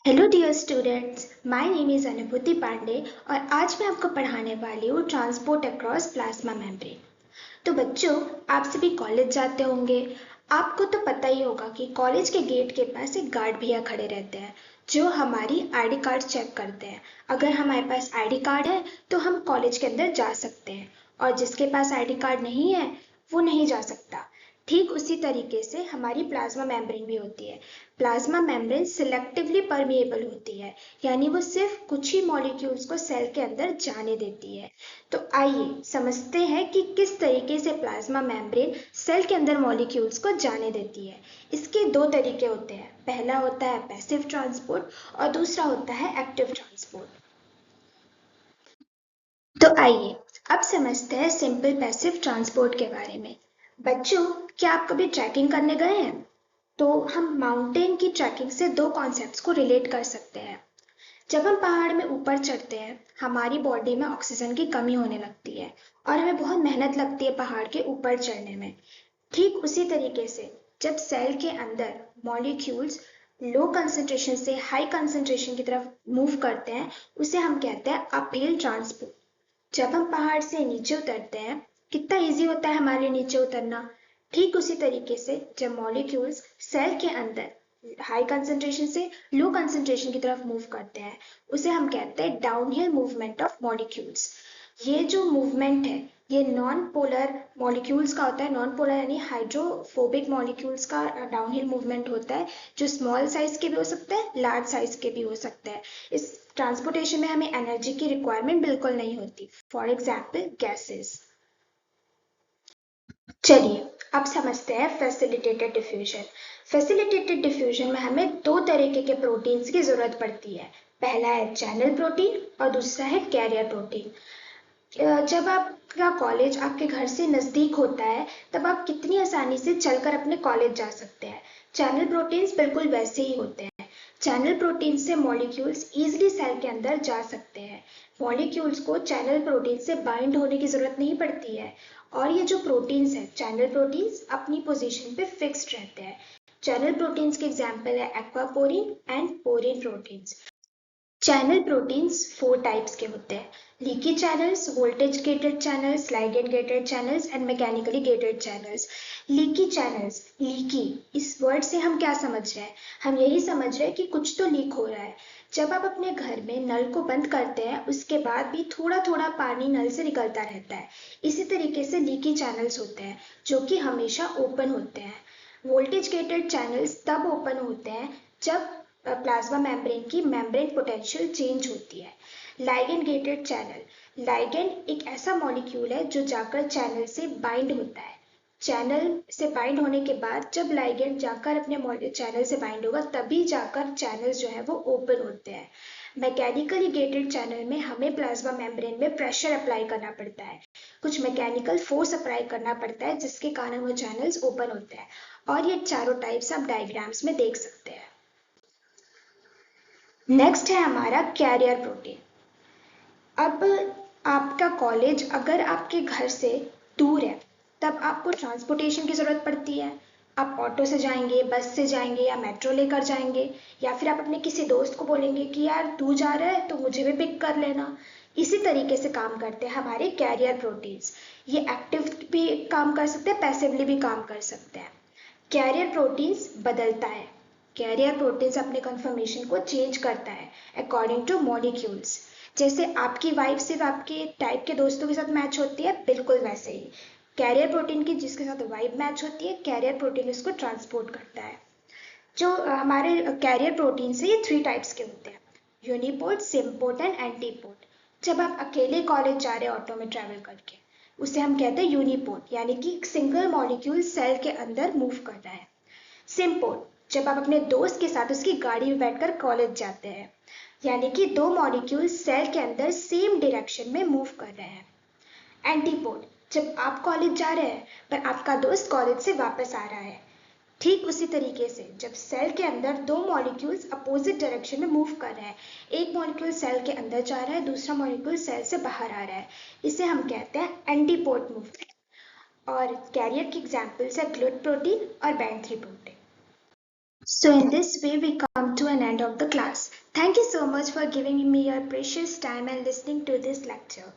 Hello dear students, my name is Anubhuti Pandey और आज मैं आपको पढ़ाने वाली हूँ ट्रांसपोर्ट अक्रॉस प्लाज्मा मेम्ब्रेन। तो बच्चों, आप सभी कॉलेज जाते होंगे। आपको तो पता ही होगा कि कॉलेज के गेट के पास एक गार्ड भैया खड़े रहते हैं जो हमारी आईडी कार्ड चेक करते हैं। अगर हमारे पास आईडी कार्ड है तो हम कॉलेज के अंदर जा सकते हैं और जिसके पास आईडी कार्ड नहीं है वो नहीं जा सकता। ठीक उसी तरीके से हमारी प्लाज्मा मेम्ब्रेन भी होती है। प्लाज्मा मेम्ब्रेन सिलेक्टिवली परमिएबल होती है, यानी वो सिर्फ कुछ ही मॉलिक्यूल्स को सेल के अंदर जाने देती है। तो आइए समझते हैं कि किस तरीके से प्लाज्मा मेम्ब्रेन सेल के अंदर मॉलिक्यूल्स को जाने देती है। इसके दो तरीके होते हैं, पहला होता है पैसिव ट्रांसपोर्ट और दूसरा होता है एक्टिव ट्रांसपोर्ट। तो आइए अब समझते हैं सिंपल पैसिव ट्रांसपोर्ट के बारे में। बच्चों, क्या आप कभी ट्रैकिंग करने गए हैं? तो हम माउंटेन की ट्रैकिंग से दो कॉन्सेप्ट्स को रिलेट कर सकते हैं। जब हम पहाड़ में ऊपर चढ़ते हैं, हमारी बॉडी में ऑक्सीजन की कमी होने लगती है और हमें बहुत मेहनत लगती है पहाड़ के ऊपर चढ़ने में। ठीक उसी तरीके से जब सेल के अंदर मॉलिक्यूल्स लो कंसंट्रेशन से हाई कंसंट्रेशन की तरफ मूव करते हैं, उसे हम कहते हैं अपहिल ट्रांसपोर्ट। जब हम पहाड़ से नीचे उतरते हैं, कितना इजी होता है हमारे लिए नीचे उतरना। ठीक उसी तरीके से जब मॉलिक्यूल्स सेल के अंदर हाई कंसंट्रेशन से लो कंसंट्रेशन की तरफ मूव करते हैं, उसे हम कहते हैं डाउनहिल मूवमेंट ऑफ मॉलिक्यूल्स। ये जो मूवमेंट है ये नॉन पोलर मॉलिक्यूल्स का होता है। नॉन पोलर यानी हाइड्रोफोबिक मॉलिक्यूल्स का डाउनहिल मूवमेंट होता है, जो स्मॉल साइज के भी हो सकते हैं, लार्ज साइज के भी हो सकते हैं। इस ट्रांसपोर्टेशन में हमें एनर्जी की रिक्वायरमेंट बिल्कुल नहीं होती। For example gases. चलिए अब समझते हैं फैसिलिटेटेड डिफ्यूजन। फैसिलिटेटेड डिफ्यूजन में हमें दो तरीके के प्रोटीन्स की जरूरत पड़ती है। पहला है चैनल प्रोटीन और दूसरा है कैरियर प्रोटीन। जब आपका कॉलेज आपके घर से नज़दीक होता है तब आप कितनी आसानी से चलकर अपने कॉलेज जा सकते हैं। चैनल प्रोटीन्स बिल्कुल वैसे ही होते हैं। चैनल प्रोटीन से मॉलिक्यूल्स इजीली सेल के अंदर जा सकते हैं। मॉलिक्यूल्स को चैनल प्रोटीन से बाइंड होने की ज़रूरत नहीं पड़ती है और ये जो प्रोटीन्स हैं, चैनल प्रोटीन्स अपनी पोजीशन पे फिक्स्ड रहते हैं। चैनल प्रोटीन्स के एग्जाम्पल है aquaporin and porin proteins. Channel proteins 4 types के होते हैं, leaky channels, voltage gated channels, ligand gated channels and mechanically gated channels. Leaky channels, leaky इस वर्ड से हम क्या समझ रहे हैं? हम यही समझ रहे हैं कि कुछ तो लीक हो रहा है। जब आप अपने घर में नल को बंद करते हैं उसके बाद भी थोड़ा थोड़ा पानी नल से निकलता रहता है। इसी तरीके से लीकी चैनल्स होते हैं जो कि हमेशा ओपन होते हैं। वोल्टेज गेटेड चैनल्स तब ओपन होते हैं जब प्लाज्मा मेम्ब्रेन की मेम्ब्रेन पोटेंशियल चेंज होती है। लाइगेंड गेटेड चैनल, लाइगेंड एक ऐसा मॉलिक्यूल है जो जाकर चैनल से बाइंड होता है। चैनल से बाइंड होने के बाद जब लाइगेंड जाकर अपने चैनल से बाइंड होगा तभी जाकर चैनल्स जो है वो ओपन होते हैं। मैकेनिकली गेटेड चैनल में हमें प्लाज्मा मेम्ब्रेन में प्रेशर अप्लाई करना पड़ता है, कुछ मैकेनिकल फोर्स अप्लाई करना पड़ता है जिसके कारण वो चैनल्स ओपन होते हैं। और ये चारों टाइप्स आप डायग्राम्स में देख सकते हैं। नेक्स्ट है हमारा कैरियर प्रोटीन। अब आपका कॉलेज अगर आपके घर से दूर है तब आपको ट्रांसपोर्टेशन की ज़रूरत पड़ती है। आप ऑटो से जाएंगे, बस से जाएंगे या मेट्रो लेकर जाएंगे, या फिर आप अपने किसी दोस्त को बोलेंगे कि यार तू जा रहा है तो मुझे भी पिक कर लेना। इसी तरीके से काम करते हैं हमारे कैरियर प्रोटीन्स। ये एक्टिव भी काम कर सकते हैं, पैसिवली भी काम कर सकते हैं। कैरियर प्रोटीन्स बदलता है। कैरियर प्रोटीन्स अपने कन्फर्मेशन को चेंज करता है अकॉर्डिंग टू मॉलिक्यूल्स। जैसे आपकी वाइफ सिर्फ आपके टाइप के दोस्तों के साथ मैच होती है, बिल्कुल वैसे ही कैरियर प्रोटीन की जिसके साथ वाइब मैच होती है, कैरियर प्रोटीन उसको ट्रांसपोर्ट करता है। जो हमारे कैरियर प्रोटीन से ये 3 टाइप्स के होते हैं, यूनिपोर्ट, सिम्पोर्ट एंड एंटीपोर्ट। जब आप अकेले कॉलेज जा रहे हैं ऑटो में ट्रैवल करके, उसे हम कहते हैं यूनिपोर्ट, यानी कि एक सिंगल मॉलिक्यूल सेल के अंदर मूव कर रहा है। सिम्पोर्ट, जब आप अपने दोस्त के साथ उसकी गाड़ी में बैठकर कॉलेज जाते हैं, यानी कि दो मॉलिक्यूल सेल के अंदर सेम डायरेक्शन में मूव कर रहे हैं। एंटीपोड, जब आप कॉलेज जा रहे हैं पर आपका दोस्त कॉलेज से वापस आ रहा है। ठीक उसी तरीके से जब सेल के अंदर दो मॉलिक्यूल्स अपोजिट डायरेक्शन में मूव कर रहे हैं, एक मॉलिक्यूल सेल के अंदर जा रहा है, दूसरा मॉलिक्यूल सेल से बाहर आ रहा है, इसे हम कहते हैं एंटीपोड मूवमेंट। और कैरियर की एग्जाम्पल्स है ग्लूट प्रोटीन और band 3 protein. So in this way we come to an end of the class. Thank you so much for giving me your precious time and listening to this lecture.